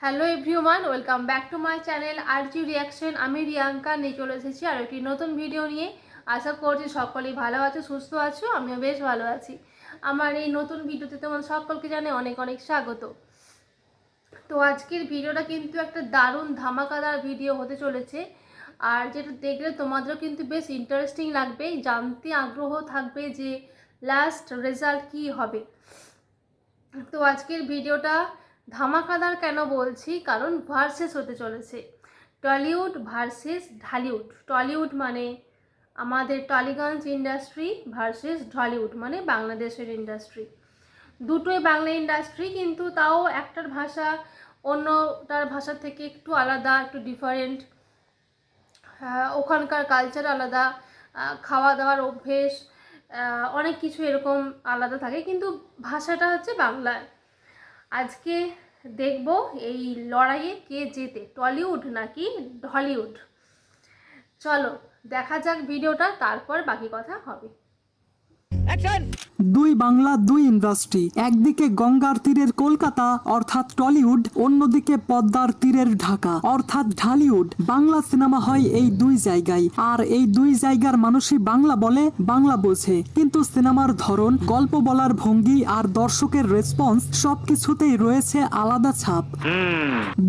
Hello everyone, welcome back to my channel RG reaction. আমি রিয়াঙ্কা নিয়ে চলে এসেছি আর একটি নতুন ভিডিও নিয়ে। আশা করছি সকলেই ভালো আছো, সুস্থ আছো, আমিও বেশ ভালো আছি। আমার এই নতুন ভিডিওতে তোমাদের সকলকে জানাই অনেক অনেক স্বাগত। তো আজকের ভিডিওটা কিন্তু একটা দারুণ ধামাকাদার ভিডিও হতে চলেছে, আর যেটা দেখলে তোমাদেরও কিন্তু বেশ ইন্টারেস্টিং লাগবে, জানতে আগ্রহ থাকবে যে লাস্ট রেজাল্ট কী হবে। তো আজকের ভিডিওটা ধামাকাদার কেন বলছি, কারণ ভার্সেস হতে চলেছে, টলিউড ভার্সেস ঢালিউড। টলিউড মানে আমাদের টলিগঞ্জ ইন্ডাস্ট্রি ভার্সেস ঢলিউড মানে বাংলাদেশের ইন্ডাস্ট্রি। দুটোই বাংলা ইন্ডাস্ট্রি, কিন্তু তাও একটার ভাষা অন্যটার ভাষা থেকে একটু আলাদা, একটু ডিফারেন্ট। ওখানকার কালচার আলাদা, খাওয়া দাওয়ার অভ্যেস, অনেক কিছু এরকম আলাদা থাকে, কিন্তু ভাষাটা হচ্ছে বাংলা। আজকে দেখব এই লড়াইয়ে কে জেতে, টলিউড নাকি ঢলিউড। চলো দেখা যাক ভিডিওটা, তারপর বাকি কথা হবে। দুই বাংলা দুই ইন্ডাস্ট্রি, একদিকে গঙ্গার তীরের কলকাতা অর্থাৎ টলিউড, অন্যদিকে পদ্মার তীরের ঢাকা অর্থাৎ ঢালিউড। বাংলা সিনেমা হয় এই দুই জায়গায়, আর এই দুই জায়গার মানুষই বাংলা বলে, বাংলা বোঝে, কিন্তু সিনেমার ধরন, গল্প বলার ভঙ্গি আর দর্শকের রেসপন্স সবকিছুতেই রয়েছে আলাদা ছাপ।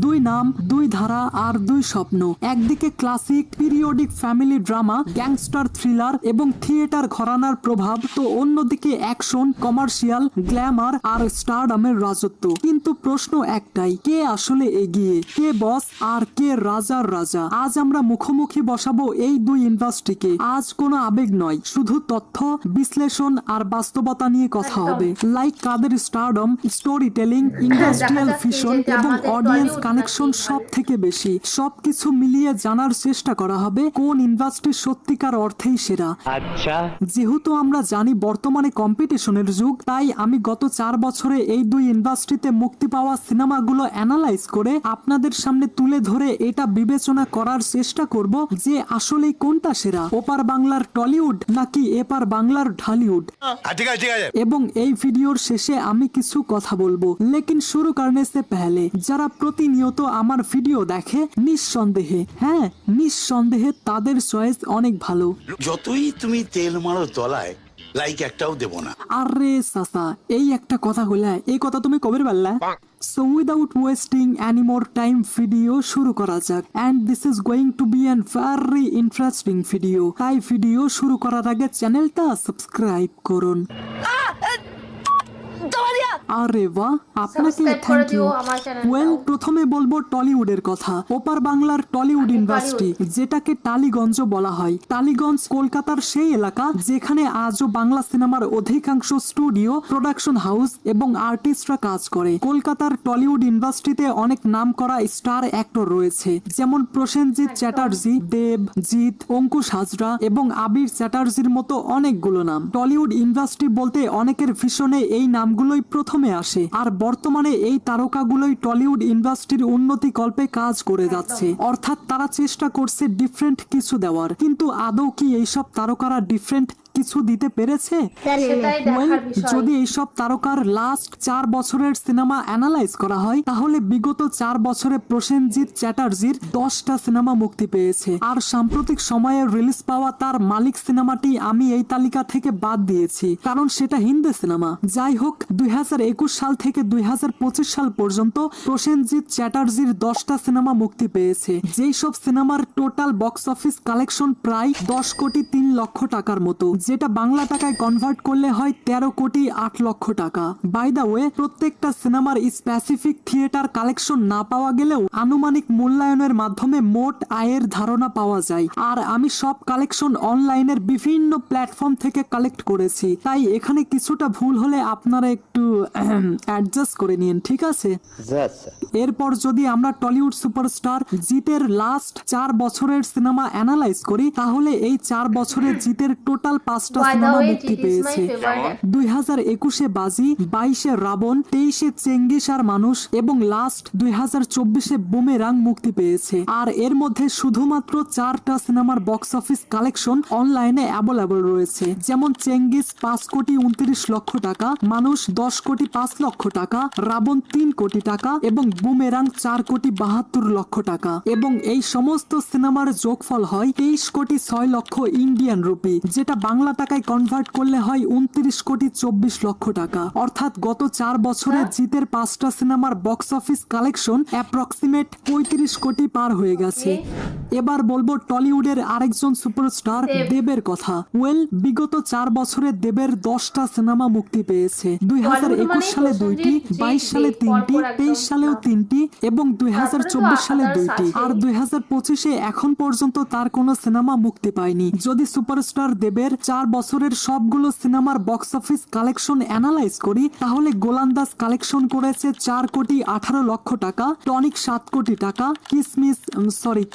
দুই নাম, দুই ধারা আর দুই স্বপ্ন। একদিকে classic periodic family drama, gangster thriller এবং থিয়েটার ঘরানার প্রভাব, তো অন্যদিকে অ্যাকশন, কমার্শিয়াল, গ্ল্যামার আর স্টারডামের রাজত্ব। কিন্তু প্রশ্ন একটাই, কে আসলে এগিয়ে, কে বস আর কে রাজার রাজা? আজ আমরা মুখোমুখি বসাবো এই দুই ইন্ডাস্ট্রিকে। আজ কোনো আবেগ নয়, শুধু তথ্য, বিশ্লেষণ আর বাস্তবতা নিয়ে কথা হবে। লাইক কাদের stardom, story telling, industrial vision এবং অডিয়েন্স কানেকশন সব থেকে বেশি। সবকিছু মিলিয়ে জানার চেষ্টা করা হবে কোন ইন্ডাস্ট্রি সত্যিকার অর্থেই সেরা। আচ্ছা, যেহেতু আমরা জানি বর্তমানে কম্পিটিশনের যুগ, তাই আমি গত 4 বছরে এই দুই ইন্ডাস্ট্রিতে মুক্তি পাওয়া সিনেমাগুলো অ্যানালাইজ করে আপনাদের সামনে তুলে ধরে এটা বিবেচনা করার চেষ্টা করব যে আসলেই কোনটা সেরা, ওপার বাংলার টলিউড নাকি এপার বাংলার ঢালিউড। এবং এই ভিডিওর শেষে আমি কিছু কথা বলবো, লেকিন শুরু করনে সে পহলে যারা প্রতিনিয়ত আমার ভিডিও দেখে, নিঃসন্দেহে, হ্যাঁ নিঃসন্দেহে তাদের চয়েস অনেক ভালো। যতই তুমি তেল মারো তলায়, লাইক একটাও দেব না। আরে সাসা, এই একটা কথা হইলা, এই কথা তুমি কবে বললা? So without wasting any more time, video শুরু করা যাক। And this is going to be an very interesting video. তাই ভিডিও শুরু করার আগে চ্যানেলটা সাবস্ক্রাইব করুন। আরে বাহ, আপনাকে থ্যাংক ইউ। ওয়েল, প্রথমে বলবো টলিউডের কথা। ওপার বাংলার টলিউড ইন্ডাস্ট্রি, যেটাকে টালিগঞ্জ বলা হয়। টালিগঞ্জ কলকাতার সেই এলাকা যেখানে আজও বাংলা সিনেমার অধিকাংশ স্টুডিও, প্রোডাকশন হাউস এবং আর্টিস্টরা কাজ করে। কলকাতার টলিউড ইন্ডাস্ট্রিতে অনেক নামকরা স্টার অ্যাক্টর রয়েছে, যেমন প্রসেনজিৎ চ্যাটার্জি, দেব, জিৎ, অঙ্কুশ হাজরা এবং আবির চ্যাটার্জির মতো অনেকগুলো নাম। টলিউড ইন্ডাস্ট্রি বলতে অনেকের ভিশনে এই নামগুলোই প্রথমে আসে, আর বর্তমানে এই তারকাগুলোই টলিউড ইন্ডাস্ট্রির উন্নতি কল্পে কাজ করে যাচ্ছে। অর্থাৎ তারা চেষ্টা করছে ডিফারেন্ট কিছু দেওয়ার, কিন্তু আদৌ কি এইসব তারকারা ডিফারেন্ট কিছু দিতে পেরেছে? যদি এইসব তারকার লাস্ট 4 বছরের সিনেমা অ্যানালাইজ করা হয়, তাহলে বিগত 4 বছরে প্রসেনজিৎ চ্যাটার্জির 10টা সিনেমা মুক্তি পেয়েছে, আর সাম্প্রতিক সময়ে রিলিজ পাওয়া তার মালিক সিনেমাটি আমি এই তালিকা থেকে বাদ দিয়েছি, কারণ সেটা হিন্দি সিনেমা। যাই হোক, 2021 সাল থেকে 2025 সাল পর্যন্ত প্রসেনজিৎ চ্যাটার্জির 10টা সিনেমা মুক্তি পেয়েছে, যেই সব সিনেমার টোটাল বক্স অফিস কালেকশন প্রায় 10 কোটি 3 লক্ষ টাকার মতো, যেটা বাংলা টাকায় কনভার্ট করলে হয় 13 কোটি 8 লক্ষ টাকা। বাই দা ওয়ে, প্রত্যেকটা সিনেমার স্পেসিফিক থিয়েটার কালেকশন না পাওয়া গেলেও আনুমানিক মূল্যায়নের মাধ্যমে মোট আয়ের ধারণা পাওয়া যায়, আর আমি সব কালেকশন অনলাইনের বিভিন্ন প্ল্যাটফর্ম থেকে কালেক্ট করেছি, তাই এখানে কিছুটা ভুল হলে আপনারা একটু অ্যাডজাস্ট করে নিন, ঠিক আছে? এরপর যদি আমরা টলিউড সুপারস্টার জিতের লাস্ট 4 বছরের সিনেমা অ্যানালাইজ করি, তাহলে এই 4 বছরের জিতের টোটাল 5টা By the সিনেমা way, মুক্তি it is my পেয়েছে। favorite. 2021-এ বাজি, 22-এ রাবণ, 23-এ চেঙ্গিস আর মানুষ এবং লাস্ট 2024-এ বুমেরাং মুক্তি পেয়েছে। আর এর মধ্যে শুধুমাত্র 4টা সিনেমার বক্স অফিস কালেকশন অনলাইনে অ্যাভেলেবল রয়েছে, যেমন চেঙ্গিস 5 কোটি 29 লক্ষ টাকা, মানুষ 10 কোটি 5 লক্ষ টাকা, রাবণ 3 কোটি টাকা এবং বুমেরাং 4 কোটি 72 লক্ষ টাকা। এবং এই সমস্ত সিনেমার যোগফল হয় 23 কোটি 6 লক্ষ ইন্ডিয়ান রুপি, যেটা বাংলা টাকায় কনভার্ট করলে হয় 29 কোটি 24 লক্ষ টাকা। অর্থাৎ গত 4 বছরে জিতের 5টা সিনেমার বক্স অফিস কালেকশন অ্যাপ্রক্সিমেট 35 কোটি পার হয়ে গেছে। এবার বলবো টলিউডের আরেকজন সুপারস্টার দেবের কথা। বিগত 4 বছরে দেবের 10টা সিনেমা মুক্তি পেয়েছে। 2021 সালে 2টি, 22 সালে 3টি, 23 সালেও 3টি এবং 2024 সালে 2টি। আর 2025-এ এখন পর্যন্ত তার কোনো সিনেমা মুক্তি পায়নি। যদি সুপারস্টার দেবের 4 বছরের সবগুলো সিনেমার বক্স অফিস কালেকশন অ্যানালাইজ করি, তাহলে গোলান্দাজ কালেকশন করেছে 4 কোটি 18 লক্ষ টাকা, টনিক 7 কোটি টাকা,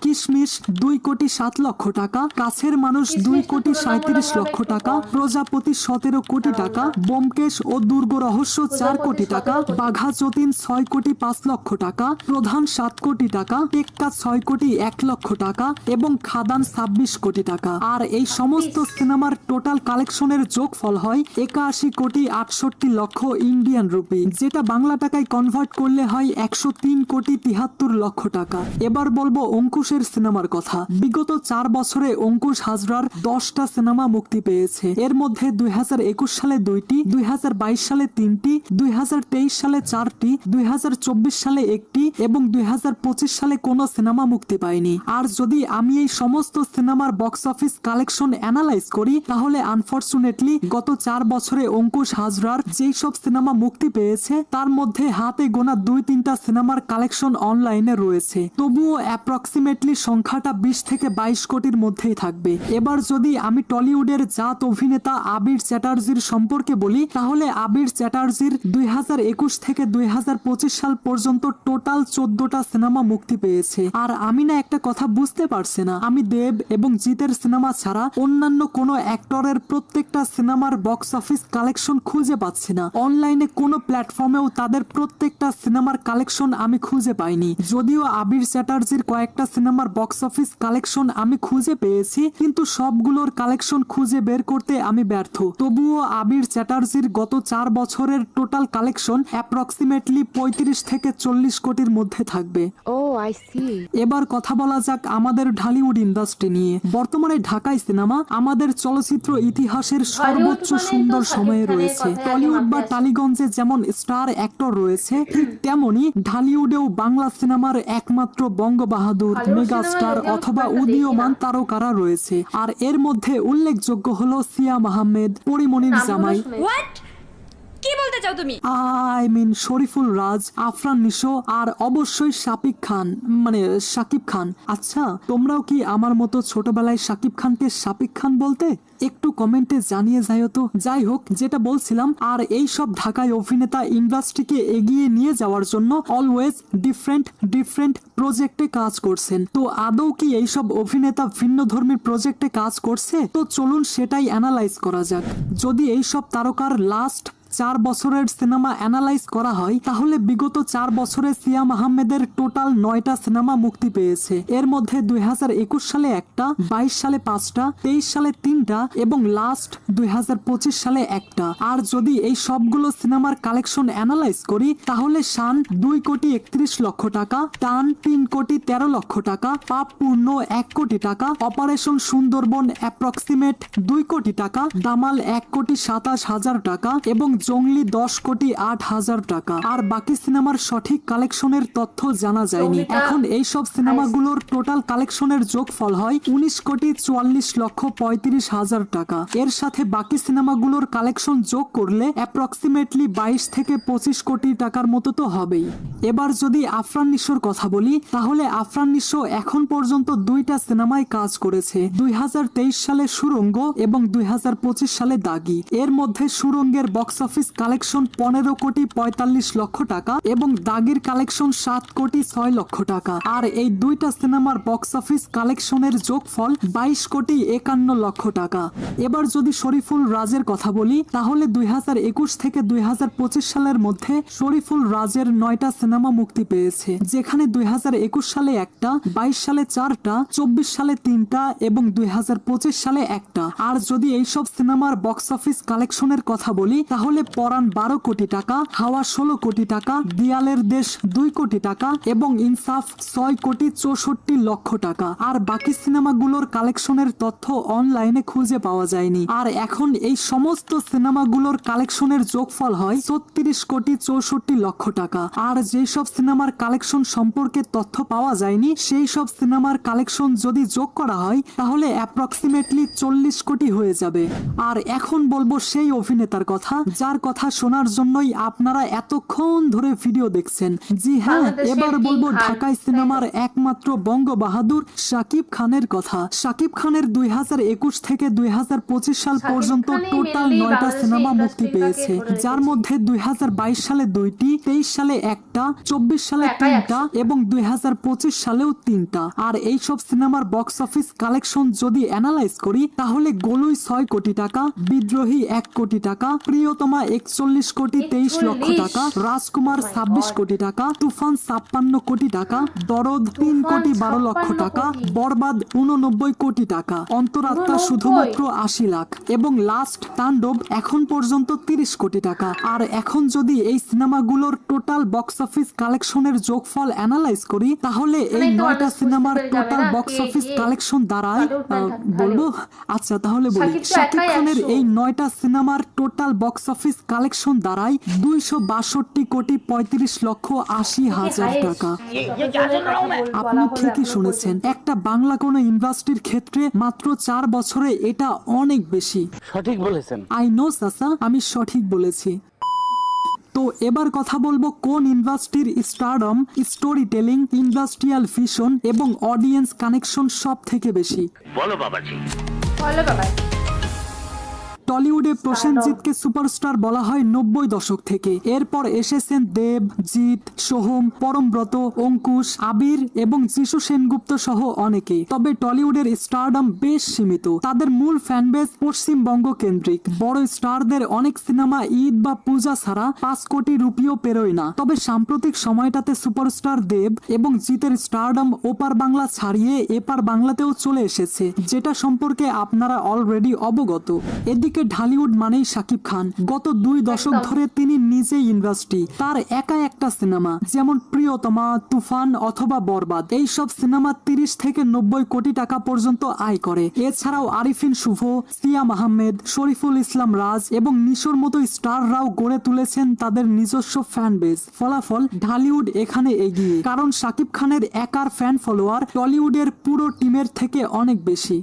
কিশমিশ 2 কোটি 7 লক্ষ টাকা, কাছের মানুষ 2 কোটি 37 লক্ষ টাকা, প্রজাপতি 17 কোটি টাকা, ব্যোমকেশ ও দুর্গ রহস্য 4 কোটি টাকা, বাঘা যতীন 6 কোটি 5 লক্ষ টাকা, প্রধান 7 কোটি টাকা, টেক্কা 6 কোটি 1 লক্ষ টাকা এবং খাদান 26 কোটি টাকা। আর এই সমস্ত সিনেমার টোটাল কালেকশনের যোগফল হয় 81 কোটি 68 লক্ষ ইন্ডিয়ান রুপি, যেটা বাংলা টাকায় কনভার্ট করলে হয় 103 কোটি 73 লক্ষ টাকা। এবার বলবো অঙ্কুশের সিনেমার কথা। বিগত 4 বছরে অঙ্কুশ হাজরার 10টা সিনেমা মুক্তি পেয়েছে। এর মধ্যে 2021 সালে 2টি, 2022 সালে 3টি, 2023 সালে 4টি, 2024 সালে 1টি এবং 2025 সালে কোনো সিনেমা মুক্তি পায়নি। আর যদি আমি এই সমস্ত সিনেমার বক্স অফিস কালেকশন অ্যানালাইজ করি, তাহলে আনফরচুনেটলি গত 4 বছরে অঙ্কুশ হাজরার যেই সব সিনেমা মুক্তি পেয়েছে তার মধ্যে হাতে গোনা 2-3টা সিনেমার কালেকশন অনলাইনে রয়েছে। তবুও অ্যাপ্রক্সিমেটলি সংখ্যাটা 20 থেকে 22 কোটির মধ্যেই থাকবে। এবার যদি আমি টলিউডের জাত অভিনেতা আবির চ্যাটার্জির সম্পর্কে বলি, তাহলে আবির চ্যাটার্জির 2021 থেকে 2025 সাল পর্যন্ত টোটাল 14টা সিনেমা মুক্তি পেয়েছে। আর আমি না একটা কথা বুঝতে পারছি না, আমি দেব এবং জিতের সিনেমা ছাড়া অন্যান্য কোনো অ্যাক্টরের প্রত্যেকটা সিনেমার বক্স অফিস কালেকশন খুঁজে পাচ্ছি না। অনলাইনে কোনো প্ল্যাটফর্মেও তাদের প্রত্যেকটা সিনেমার কালেকশন আমি খুঁজে পাইনি। যদিও আবির চ্যাটার্জির কয়েকটা সিনেমার বক্স অফিস কালেকশন আমি খুঁজে পেয়েছি, কিন্তু সবগুলোর কালেকশন খুঁজে বের করতে আমি ব্যর্থ। তবুও আবির চ্যাটার্জির গত 4 বছরের টোটাল কালেকশন অ্যাপ্রক্সিমেটলি 35 থেকে 40 কোটির মধ্যে থাকবে। এবার কথা বলা যাক আমাদের ঢালিউড ইন্ডাস্ট্রি নিয়ে। বর্তমানে ঢাকাই সিনেমা আমাদের চলচ্চিত্র ইতিহাসের সর্বোচ্চ সুন্দর সময়ে রয়েছে। টলিউড বা টালিগঞ্জে যেমন স্টার অ্যাক্টর রয়েছে, ঠিক তেমনি ঢালিউডেও বাংলা সিনেমার একমাত্র বঙ্গবাহাদুর, মেগাস্টার অথবা উদীয়মান তারকারা রয়েছে। আর এর মধ্যে উল্লেখযোগ্য হলো সিয়াম আহমেদ, পরিমণির জামাই, কি বলতে চাও তুমি? শরীফুল রাজ, আফরান নিশো আর অবশ্যই শাকিব খান। আচ্ছা, তোমরাও কি আমার মতো ছোটবেলায় শাকিব খানকে শাকিব খান বলতে? একটু কমেন্টে জানিয়ে যাও তো। যাই হোক, যেটা বলছিলাম, আর এই সব ঢাকায় অভিনেতা ইন্ডাস্ট্রিকে এগিয়ে নিয়ে যাওয়ার জন্য অলওয়েজ ডিফারেন্ট প্রজেক্টে কাজ করছেন। তো আদৌ কি এইসব অভিনেতা ভিন্ন ধর্মীর প্রজেক্টে কাজ করছে? তো চলুন সেটাই অ্যানালাইজ করা যাক। যদি এইসব তারকার লাস্ট 4 বছরের সিনেমা অ্যানালাইজ করা হয়, তাহলে বিগত 4 বছরে সিয়াম আহমেদের টোটাল 9টা সিনেমা মুক্তি পেয়েছে। এর মধ্যে 2021 সালে 1টা, 22 সালে 5টা, 23 সালে 3টা এবং লাস্ট 2025 সালে 1টা। আর যদি এই সবগুলো সিনেমার কালেকশন অ্যানালাইজ করি, তাহলে শান 2 কোটি 31 লক্ষ টাকা, টান 3 কোটি 13 লক্ষ টাকা, পাপ পূর্ণ 1 কোটি টাকা, অপারেশন সুন্দরবন অ্যাপ্রক্সিমেট 2 কোটি টাকা, দামাল 1 কোটি 27 হাজার টাকা এবং জঙ্গলি 10 কোটি 8 হাজার টাকা। আর বাকি সিনেমার সঠিক কালেকশনের তথ্য জানা যায়নি। এখন এই সব সিনেমাগুলোর টোটাল কালেকশনের যোগফল হয় 19 কোটি 44 লক্ষ 35 হাজার টাকা। এর সাথে বাকি সিনেমাগুলোর কালেকশন যোগ করলে অ্যাপ্রক্সিমেটলি 22 থেকে 25 কোটি টাকার মতো তো হবেই। এবার যদি আফরান নিশোর কথা বলি, তাহলে আফরান নিশো এখন পর্যন্ত 2টা সিনেমায় কাজ করেছে, 2023 সালে সুরঙ্গ এবং 2025 সালে দাগি। এর মধ্যে সুরঙ্গের বক্স অফিস অফিস কালেকশন 15,45,00,000 টাকা এবং দাগির কালেকশন 7,06,00,000 টাকা। আর এই দুইটা সিনেমার বক্স অফিস কালেকশনের যোগফল 22,51,00,000 টাকা। এবার যদি শরীফুল রাজের কথা বলি তাহলে 2021 থেকে 2025 সালের মধ্যে শরীফুল রাজের 9টা সিনেমা মুক্তি পেয়েছে, যেখানে 2021 সালে একটা, 22 সালে 4টা, 24 সালে 3টা এবং 2025 সালে একটা। আর যদি এইসব সিনেমার বক্স অফিস কালেকশনের কথা বলি তাহলে পরাণ 12 কোটি টাকা, হাওয়া 16 কোটি টাকা, দিয়ালের দেশ 2 কোটি টাকা এবং ইনসাফ 6,64,00,000 টাকা। আর বাকি সিনেমাগুলোর কালেকশনের তথ্য অনলাইনে খুঁজে পাওয়া যায়নি। আর এখন এই সমস্ত সিনেমাগুলোর কালেকশনের যোগফল হয় 36,64,00,000 টাকা। আর যেই সব সিনেমার কালেকশন সম্পর্কে তথ্য পাওয়া যায়নি সেই সব সিনেমার কালেকশন যদি যোগ করা হয় তাহলে অ্যাপ্রক্সিমেটলি 40 কোটি হয়ে যাবে। আর এখন বলবো সেই অভিনেতার কথা যার কথা শোনার জন্যই আপনারা এতক্ষণ ধরে ভিডিও দেখছেন। জি হ্যাঁ, এবার বলবো ঢাকায় সিনেমার একমাত্র বঙ্গ বাহাদুর শাকিব খানের কথা। শাকিব খানের 2021 থেকে 2025 সাল পর্যন্ত টোটাল 9টা সিনেমা মুক্তি পেয়েছে, যার মধ্যে 2022 সালে 2টি, 23 সালে একটা, 24 সালে 3টা এবং 2025 সালেও 3টা। আর এই সব সিনেমার বক্স অফিস কালেকশন যদি অ্যানালাইজ করি তাহলে গোলুই 6 কোটি টাকা, বিদ্রোহী 1 কোটি টাকা, প্রিয়তমা 41,23,00,000 টাকা, রাজকুমার 26 কোটি টাকা, তুফান 56 কোটি টাকা, দরদ 3,12,00,000 টাকা, বরবাদ 89 কোটি টাকা, অন্তরাত্মা শুধুমাত্র 80 লাখ এবং লাস্ট তাণ্ডব এখন পর্যন্ত 30 কোটি টাকা। আর এখন যদি এই সিনেমাগুলোর টোটাল বক্স অফিস কালেকশনের যোগফল অ্যানালাইজ করি তাহলে এই 9টা সিনেমার টোটাল বক্স অফিস কালেকশন দাঁড়ায় বলবো, আচ্ছা তাহলে বলি, শাকিব খানের এই 9টা সিনেমার টোটাল বক্স অফিস কালেকশন দাঁড়ায় 262,35,80,000 টাকা। আপনি ঠিকই শুনেছেন, একটা বাংলা কোনো ইন্ডাস্ট্রির ক্ষেত্রে মাত্র 4 বছরে এটা অনেক বেশি। সঠিক বলেছেন। আই নো চাচা, আমি সঠিক বলেছি। তো এবার কথা বলবো কোন ইন্ডাস্ট্রির stardom, story telling, industrial vision এবং অডিয়েন্স কানেকশন সব থেকে বেশি। বলো বাবাজি। বলো বাবা। টলিউডে প্রসেনজিৎকে সুপারস্টার বলা হয় 90 দশক থেকে। এরপর এসেছেন দেব, জিৎ, সোহম, পরমব্রত, অঙ্কুশ, আবির এবং যিশু সেনগুপ্ত সহ অনেকে। তবে টলিউডের স্টারডম বেশ সীমিত, তাদের মূল ফ্যানবেস পশ্চিমবঙ্গ কেন্দ্রিক। বড় স্টারদের অনেক সিনেমা ঈদ বা পূজা ছাড়া 5 কোটি রুপিও পেরোয় না। তবে সাম্প্রতিক সময়টাতে সুপারস্টার দেব এবং জিতের স্টারডম ওপার বাংলা ছাড়িয়ে এপার বাংলাতেও চলে এসেছে, যেটা সম্পর্কে আপনারা অলরেডি অবগত। এদিকে ঢালিউড মানেই শাকিব খান। গত 2 দশক ধরে তিনি নিজেই ইন্ডাস্ট্রি। তার একা একটা সিনেমা যেমন প্রিয়তমা, তুফান অথবা বরবাদ, এই সব সিনেমা 30 থেকে 90 কোটি টাকা পর্যন্ত আয় করে। এছাড়াও আরিফিন শুভ, সিয়াম আহমেদ, শরীফুল ইসলাম রাজ এবং নিশোর মতো স্টাররাও গড়ে তুলেছেন তাদের নিজস্ব ফ্যান বেস। ফলাফল ঢালিউড এখানে এগিয়ে, কারণ শাকিব খানের একার ফ্যান ফলোয়ার টলিউডের পুরো টিমের থেকে অনেক বেশি।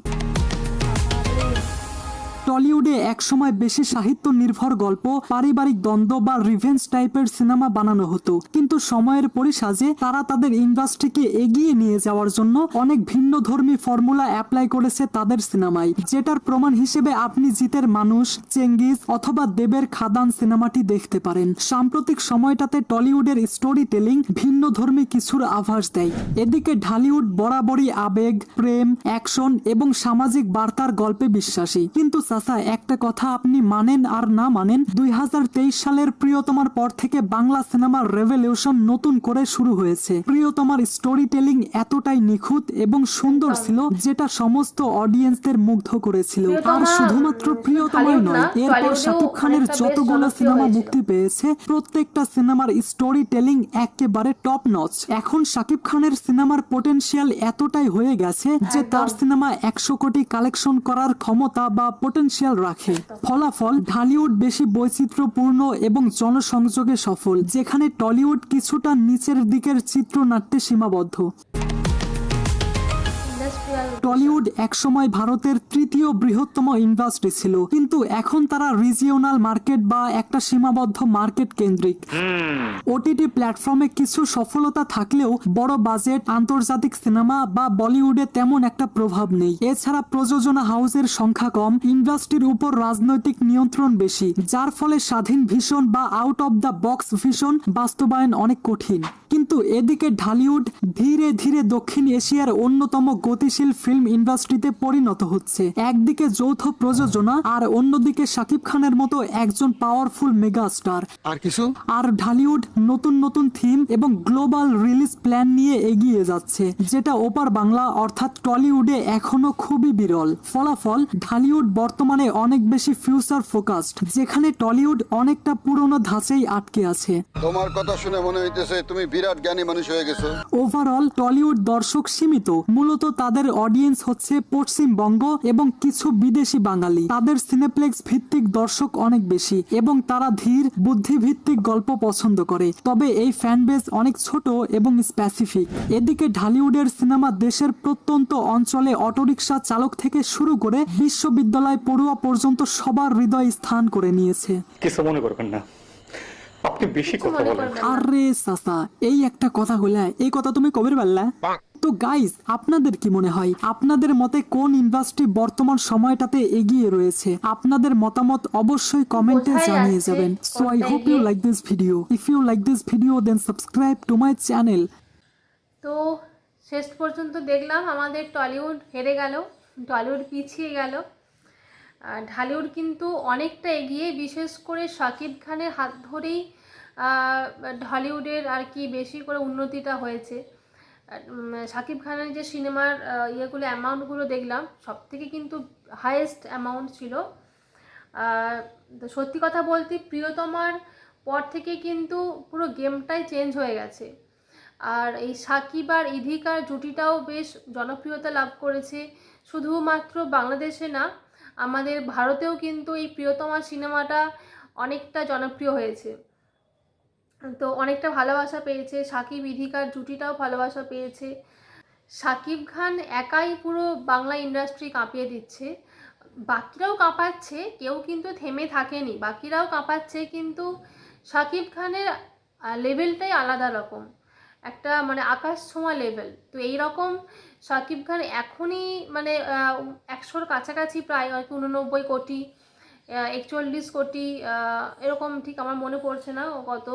টলিউডে একসময় বেশি সাহিত্য নির্ভর গল্প, পারিবারিক দ্বন্দ্ব বা রিভেঞ্জ টাইপের সিনেমা বানানো হতো, কিন্তু সময়ের পরিসাজে তারা তাদের ইন্ডাস্ট্রিকে এগিয়ে নিয়ে যাওয়ার জন্য অনেক ভিন্ন ধর্মী ফর্মুলা অ্যাপ্লাই করেছে তাদের সিনেমায়, যেটার প্রমাণ হিসেবে আপনি জিতের মানুষ, চেঙ্গিজ অথবা দেবের খাদান সিনেমাটি দেখতে পারেন। সাম্প্রতিক সময়টাতে টলিউডের স্টোরি টেলিং ভিন্ন ধর্মী কিছুর আভাস দেয়। এদিকে ঢালিউড বরাবরই আবেগ, প্রেম, অ্যাকশন এবং সামাজিক বার্তার গল্পে বিশ্বাসী। কিন্তু চাচা, একটা কথা আপনি মানেন আর না মানেন, 2023 সালের প্রিয়তমার পর থেকে বাংলা সিনেমার রেভলিউশন নতুন করে শুরু হয়েছে। প্রিয়তমার স্টোরি টেলিং এতটাই নিখুঁত এবং সুন্দর ছিল যেটা সমস্ত অডিয়েন্সদের মুগ্ধ করেছিল। আর শুধুমাত্র প্রিয়তমাই নয়, এরপর শাকিব খানের যতগুলো সিনেমা মুক্তি পেয়েছে প্রত্যেকটা সিনেমার স্টোরি টেলিং একেবারে টপ নচ। এখন শাকিব খানের সিনেমার পোটেনশিয়াল এতটাই হয়ে গেছে যে তার সিনেমা 100 কোটি কালেকশন করার ক্ষমতা বা পোটেনশিয়াল রাখে। ফলাফল, ঢালিউড বেশি বৈচিত্র্যপূর্ণ এবং জনসংযোগে সফল, যেখানে টলিউড কিছুটা নিচের দিকের চিত্রনাট্যে সীমাবদ্ধ। ইন্ডাস্ট্রিয়াল। টলিউড একসময় ভারতের তৃতীয় বৃহত্তম ইন্ডাস্ট্রি ছিল, কিন্তু এখন তারা রিজিওনাল মার্কেট বা একটা সীমাবদ্ধ মার্কেট কেন্দ্রিক। ওটিটি প্ল্যাটফর্মে কিছু সফলতা থাকলেও বড় বাজেট আন্তর্জাতিক সিনেমা বা বলিউডে তেমন একটা প্রভাব নেই। এছাড়া প্রযোজনা হাউসের সংখ্যা কম, ইন্ডাস্ট্রির উপর রাজনৈতিক নিয়ন্ত্রণ বেশি, যার ফলে স্বাধীন ভিশন বা out of the box vision বাস্তবায়ন অনেক কঠিন। কিন্তু এদিকে ঢালিউড ধীরে ধীরে দক্ষিণ এশিয়ার অন্যতম গতিশীল ফিল্ম ইন্ডাস্ট্রিতে পরিণত হচ্ছে। একদিকে যৌথ প্রযোজনা আর অন্যদিকে শাকিব খানের মতো একজন পাওয়ারফুল মেগা স্টার। আর কিছু? আর ঢালিউড নতুন নতুন থিম এবং গ্লোবাল রিলিজ প্ল্যান নিয়ে এগিয়ে যাচ্ছে, যেটা ওপার বাংলা অর্থাৎ টলিউডে এখনো খুবই বিরল। ফলাফল, ঢালিউড বর্তমানে অনেক বেশি ফিউচার ফোকাসড, যেখানে টলিউড অনেকটা পুরনো ধাঁচেই আটকে আছে। তোমার কথা শুনে মনে হইতেছে তুমি বিরাট জ্ঞানী মানুষ হয়ে গেছো। ওভারঅল টলিউড দর্শক সীমিত, মূলত তাদের অডিয়েন্স হচ্ছে পশ্চিমবঙ্গ এবং কিছু বিদেশি বাঙালি। তাদের সিনেপ্লেক্স ভিত্তিক দর্শক অনেক বেশি এবং তারা ধীর বুদ্ধিভিত্তিক গল্প পছন্দ করে। তবে এই ফ্যান বেস অনেক ছোট এবং স্পেসিফিক। এদিকে ঢালিউডের সিনেমা দেশের প্রত্যন্ত অঞ্চলে অটোরিকশা চালক থেকে শুরু করে বিশ্ববিদ্যালয় পড়ুয়া পর্যন্ত সবার হৃদয় স্থান করে নিয়েছে। কিছু মনে করবেন না, আপনি বেশি কথা বলেন। আরে সাসা, এই একটা কথা হইলা, এই কথা তুমি কবে বললা? তো গাইস, আপনাদের কি মনে হয়, আপনাদের মতে কোন ইন্ডাস্ট্রি বর্তমান সময়টাতে এগিয়ে রয়েছে? আপনাদের মতামত অবশ্যই কমেন্টে বোঝাই জানিয়ে যাচ্ছে যাবেন। So I hope you like this video. If you like this video then subscribe to my channel. তো শেষ পর্যন্ত দেখলাম আমাদের টলিউড হেরে গেল, টলিউড পিছিয়ে গেল। ঢালিউড কিন্তু অনেকটা এগিয়ে, বিশেষ করে শাকিব খানের হাত ধরেই ঢালিউডের আর কি বেশি করে উন্নতিটা হয়েছে। শাকিব খানের যে সিনেমার ইয়েগুলো অ্যামাউন্টগুলো দেখলাম, সব থেকে কিন্তু হাইয়েস্ট অ্যামাউন্ট ছিল। তো সত্যি কথা বলতে প্রিয়তমার পর থেকে কিন্তু পুরো গেমটাই চেঞ্জ হয়ে গেছে। আর এই শাকিব আর ইধিকার জুটিটাও বেশ জনপ্রিয়তা লাভ করেছে, শুধুমাত্র বাংলাদেশে না, আমাদের ভারতেও কিন্তু এই প্রিয়তমা সিনেমাটা অনেকটা জনপ্রিয় হয়েছে। তো অনেকটা ভালোবাসা পেয়েছে, শাকিব ইধিকার জুটিটাও ভালোবাসা পেয়েছে। শাকিব খান একাই পুরো বাংলা ইন্ডাস্ট্রি কাঁপিয়ে দিচ্ছে, বাকিরাও কাঁপাচ্ছে, কেউ কিন্তু থেমে থাকেনি, বাকিরাও কাঁপাচ্ছে, কিন্তু শাকিব খানের লেভেলটাই আলাদা রকম, একটা মানে আকাশ ছোঁয়া লেভেল। তো এই রকম শাকিব খান এখনই মানে 100-র কাছাকাছি, প্রায় 89 কোটি 41 কোটি এরকম, ঠিক আমার মনে পড়ছে না কত,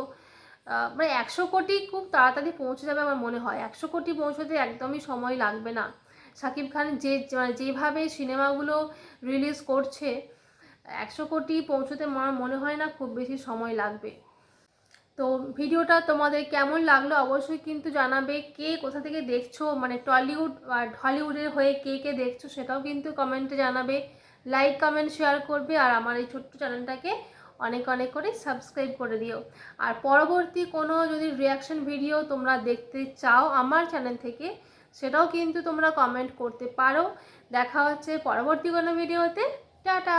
মানে 100 কোটি খুব তাড়াতাড়ি পৌঁছে যাবে আমার মনে হয়। 100 কোটি পৌঁছতে একদমই সময় লাগবে না। শাকিব খান মানে যেভাবে সিনেমাগুলো রিলিজ করছে, 100 কোটি পৌঁছতে আমার মনে হয় না খুব বেশি সময় লাগবে। তো ভিডিওটা তোমাদের কেমন লাগলো অবশ্যই কিন্তু জানাবে। কে কোথা থেকে দেখছো, মানে টলিউড আর হলিউডের হয়ে কে কে দেখছো সেটাও কিন্তু কমেন্টে জানাবে। লাইক কমেন্ট শেয়ার করবে, আর আমার এই ছোট্ট চ্যানেলটাকে অনেক অনেক করে সাবস্ক্রাইব করে দিও। আর পরবর্তী কোনো যদি রিয়াকশন ভিডিও তোমরা দেখতে চাও আমার চ্যানেল থেকে, সেটাও কিন্তু তোমরা কমেন্ট করতে পারো। দেখা হচ্ছে পরবর্তী কোনো ভিডিওতে। টাটা।